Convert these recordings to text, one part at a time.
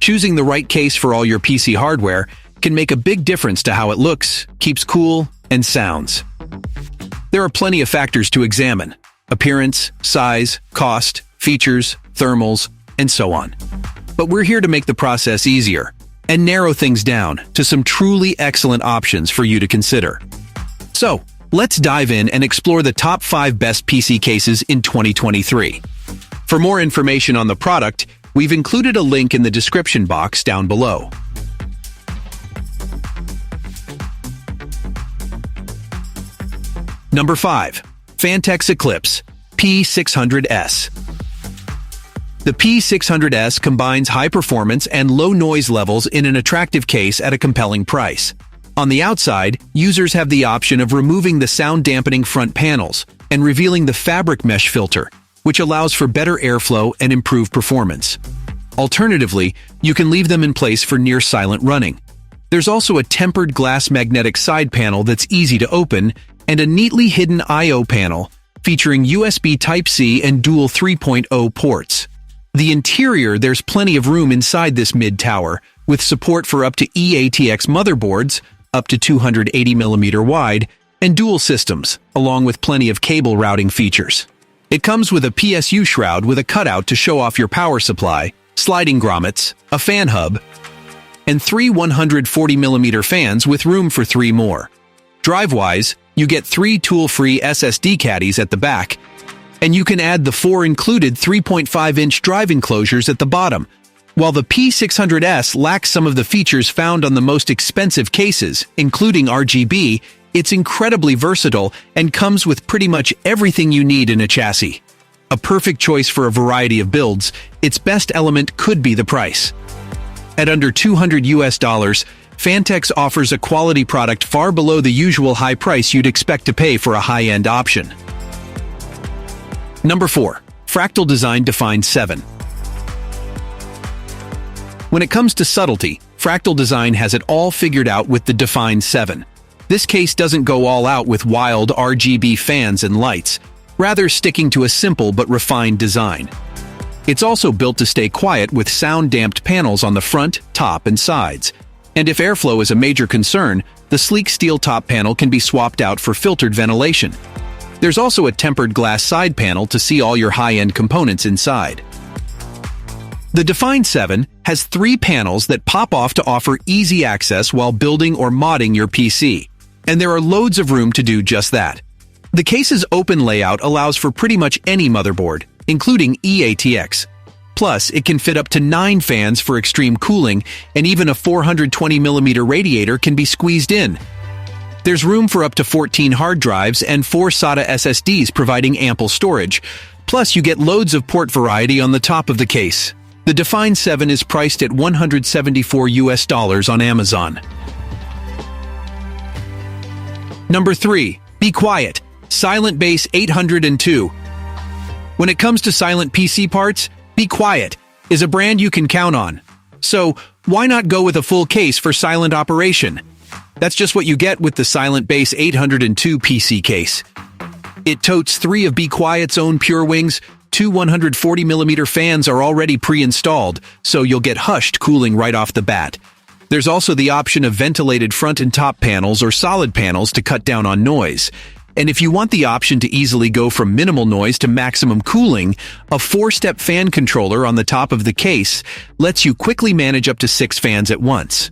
choosing the right case for all your PC hardware can make a big difference to how it looks, keeps cool, and sounds. There are plenty of factors to examine: appearance, size, cost, features, thermals, and so on. But we're here to make the process easier and narrow things down to some truly excellent options for you to consider. So, let's dive in and explore the top 5 best PC cases in 2023. For more information on the product, we've included a link in the description box down below. Number 5. Phanteks Eclipse P600S. The P600S combines high performance and low noise levels in an attractive case at a compelling price. On the outside, users have the option of removing the sound-dampening front panels and revealing the fabric mesh filter, which allows for better airflow and improved performance. Alternatively, you can leave them in place for near-silent running. There's also a tempered glass magnetic side panel that's easy to open and a neatly hidden I/O panel featuring USB Type-C and dual 3.0 ports. The interior, there's plenty of room inside this mid-tower, with support for up to eATX motherboards, up to 280mm wide, and dual systems, along with plenty of cable routing features. It comes with a PSU shroud with a cutout to show off your power supply, sliding grommets, a fan hub, and 3 140mm fans with room for 3 more. Drive-wise, you get 3 tool-free SSD caddies at the back, and you can add the 4 included 3.5-inch drive enclosures at the bottom. While the P600S lacks some of the features found on the most expensive cases, including RGB, it's incredibly versatile and comes with pretty much everything you need in a chassis. A perfect choice for a variety of builds, its best element could be the price. At under $200, Phanteks offers a quality product far below the usual high price you'd expect to pay for a high-end option. Number 4. Fractal Design Define 7. When it comes to subtlety, Fractal Design has it all figured out with the Define 7. This case doesn't go all out with wild RGB fans and lights, rather sticking to a simple but refined design. It's also built to stay quiet with sound-damped panels on the front, top, and sides. And if airflow is a major concern, the sleek steel top panel can be swapped out for filtered ventilation. There's also a tempered glass side panel to see all your high-end components inside. The Define 7 has 3 panels that pop off to offer easy access while building or modding your PC, and there are loads of room to do just that. The case's open layout allows for pretty much any motherboard, including eATX. Plus, it can fit up to 9 fans for extreme cooling, and even a 420mm radiator can be squeezed in. There's room for up to 14 hard drives and 4 SATA SSDs providing ample storage. Plus, you get loads of port variety on the top of the case. The Define 7 is priced at $174 on Amazon. Number 3. Be Quiet Silent Base 802. When it comes to silent PC parts, Be Quiet is a brand you can count on. So, why not go with a full case for silent operation? That's just what you get with the Silent Base 802 PC case. It totes 3 of Be Quiet's own PureWings. 2 140mm fans are already pre-installed, so you'll get hushed cooling right off the bat. There's also the option of ventilated front and top panels or solid panels to cut down on noise. And if you want the option to easily go from minimal noise to maximum cooling, a 4-step fan controller on the top of the case lets you quickly manage up to 6 fans at once.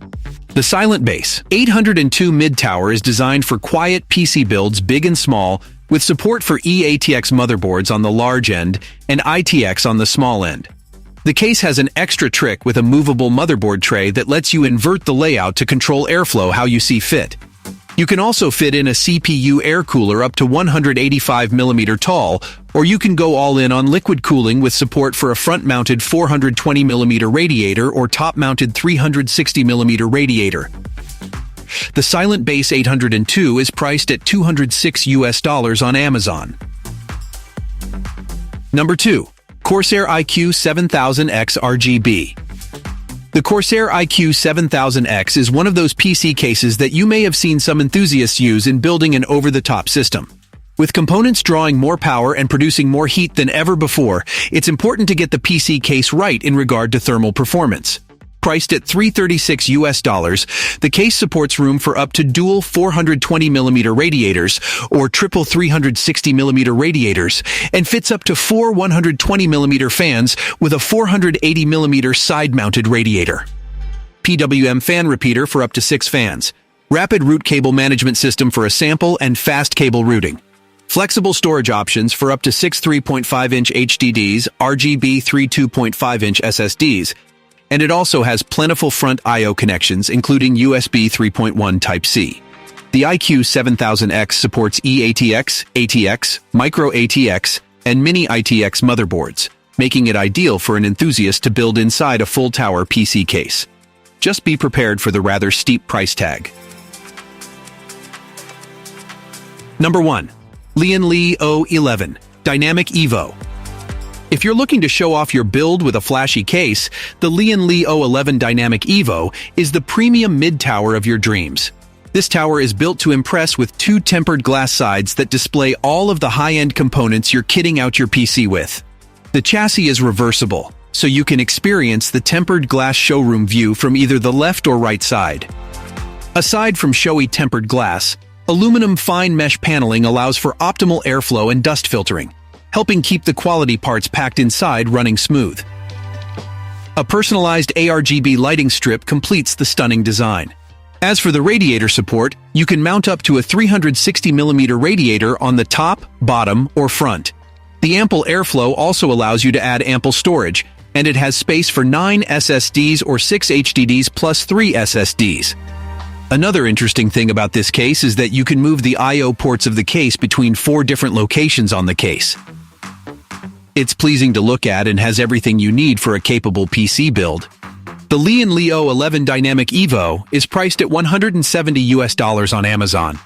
The Silent Base 802 mid-tower is designed for quiet PC builds big and small, with support for eATX motherboards on the large end and ITX on the small end. The case has an extra trick with a movable motherboard tray that lets you invert the layout to control airflow how you see fit. You can also fit in a CPU air cooler up to 185mm tall, or you can go all in on liquid cooling with support for a front-mounted 420mm radiator or top-mounted 360mm radiator. The Silent Base 802 is priced at $206 on Amazon. Number 2. Corsair iCUE 7000X RGB. The Corsair iCUE 7000X is one of those PC cases that you may have seen some enthusiasts use in building an over-the-top system. With components drawing more power and producing more heat than ever before, it's important to get the PC case right in regard to thermal performance. Priced at $336 US, the case supports room for up to dual 420mm radiators or triple 360mm radiators and fits up to 4 120mm fans with a 480mm side-mounted radiator. PWM fan repeater for up to 6 fans. Rapid route cable management system for a sample and fast cable routing. Flexible storage options for up to 6 3.5-inch HDDs, RGB 3 2.5-inch SSDs, and it also has plentiful front I/O connections, including USB 3.1 Type-C. The IQ7000X supports eATX, ATX, Micro ATX, and Mini ITX motherboards, making it ideal for an enthusiast to build inside a full-tower PC case. Just be prepared for the rather steep price tag. Number 1. Lian Li O11 Dynamic Evo. If you're looking to show off your build with a flashy case, the Lian Li O11 Dynamic Evo is the premium mid-tower of your dreams. This tower is built to impress with 2 tempered glass sides that display all of the high-end components you're kitting out your PC with. The chassis is reversible, so you can experience the tempered glass showroom view from either the left or right side. Aside from showy tempered glass, aluminum fine mesh paneling allows for optimal airflow and dust filtering, helping keep the quality parts packed inside running smooth. A personalized ARGB lighting strip completes the stunning design. As for the radiator support, you can mount up to a 360mm radiator on the top, bottom, or front. The ample airflow also allows you to add ample storage, and it has space for 9 SSDs or 6 HDDs plus 3 SSDs. Another interesting thing about this case is that you can move the I/O ports of the case between 4 different locations on the case. It's pleasing to look at and has everything you need for a capable PC build. The Lian Li O11 Dynamic Evo is priced at $170 US on Amazon.